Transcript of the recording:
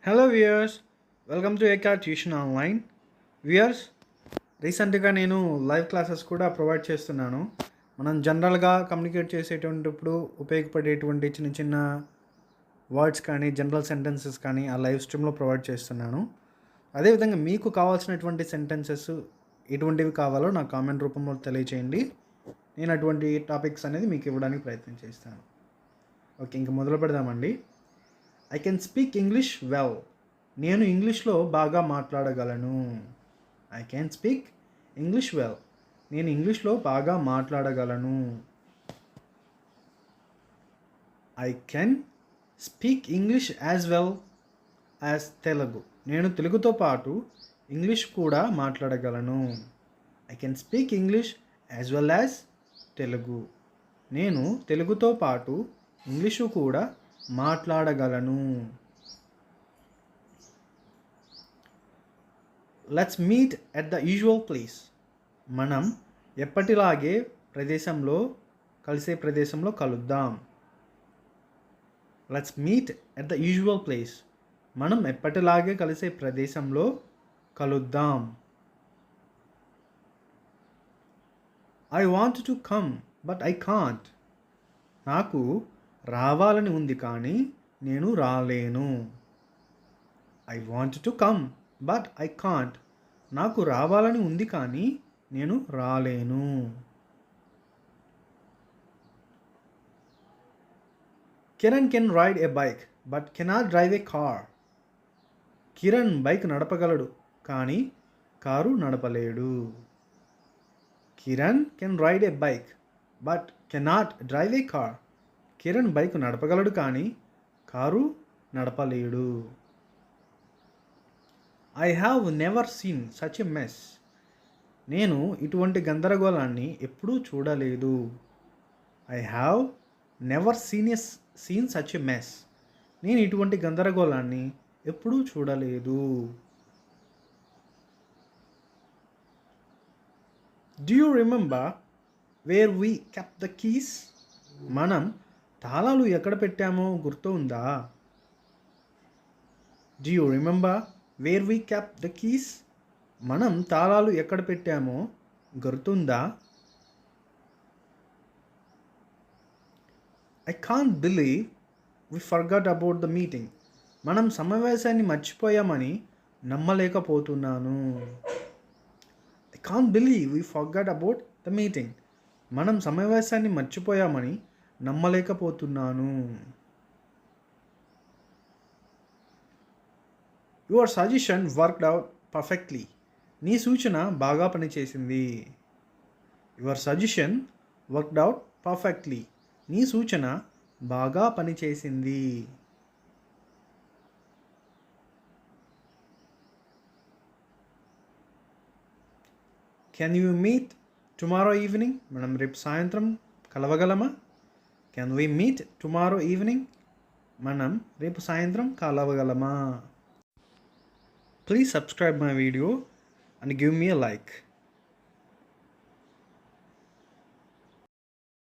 Hello viewers, welcome to Eka tuition online. Viewers, రీసెంట్గా నేను live classes కూడా ప్రొవైడ్ చేస్తున్నాను. మనం జనరల్గా కమ్యూనికేట్ చేసేటప్పుడు ఉపయోగపడేటువంటి చిన్న చిన్న వర్డ్స్ కానీ జనరల్ సెంటెన్సెస్ కానీ ఆ లైవ్ స్ట్రీమ్లో ప్రొవైడ్ చేస్తున్నాను. అదేవిధంగా మీకు కావాల్సినటువంటి సెంటెన్సెస్ ఎటువంటివి కావాలో నాకు కామెంట్ రూపంలో తెలియచేయండి. నేను అటువంటి టాపిక్స్ అనేది మీకు ఇవ్వడానికి ప్రయత్నం చేస్తాను. ఓకే, ఇంక మొదలు పెడదామండి. I can speak English well. నేను ఇంగ్లీష్లో బాగా మాట్లాడగలను. I can speak English well. నేను ఇంగ్లీష్లో బాగా మాట్లాడగలను. I can speak English as well as Telugu. నేను తెలుగుతో పాటు ఇంగ్లీష్ కూడా మాట్లాడగలను. I can speak English as well as Telugu. నేను తెలుగుతో పాటు ఇంగ్లీషు కూడా మాట్లాడగలను. Let's meet at the usual place. మనం ఎప్పటిలాగే కలిసే ప్రదేశంలో కలుద్దాం. Let's meet at the usual place. మనం ఎప్పటిలాగే కలిసే ప్రదేశంలో కలుద్దాం. I want to come but I can't. నాకు రావాలని ఉంది కానీ నేను రాలేను. I want to come but I can't. నాకు రావాలని ఉంది కానీ నేను రాలేను. Kiran can ride a bike but cannot drive a car. Kiran bike నడపగలడు కానీ కారు నడపలేడు. Kiran can ride a bike but cannot drive a car. Kiran bike నడపగలడు కానీ కారు నడపలేడు. I have never seen such a mess. నేను ఇటువంటి గందరగోళాన్ని ఎప్పుడూ చూడలేదు. I have never seen such a mess. నేను ఇటువంటి గందరగోళాన్ని ఎప్పుడూ చూడలేదు. Do you remember where we kept the keys. మనం తాళాలు ఎక్కడ పెట్టామో గుర్తు ఉందా? Do you remember where we kept the keys. మనం తాళాలు ఎక్కడ పెట్టామో గుర్తుందా? I can't believe we forgot about the meeting. మనం సమావేశాన్ని మర్చిపోయామని నమ్మలేకపోతున్నాను. I can't believe we forgot about the meeting. మనం సమావేశాన్ని మర్చిపోయామని నమ్మలేకపోతున్నాను. Your suggestion worked out perfectly. నీ సూచన బాగా పనిచేసింది. Your suggestion worked out perfectly. నీ సూచన బాగా పనిచేసింది. Can you meet tomorrow evening. మనం రేపు సాయంత్రం కలవగలమా? Can we meet tomorrow evening. మనం రేపు సాయంత్రం కలవగలమా? Please subscribe my video and give me a like.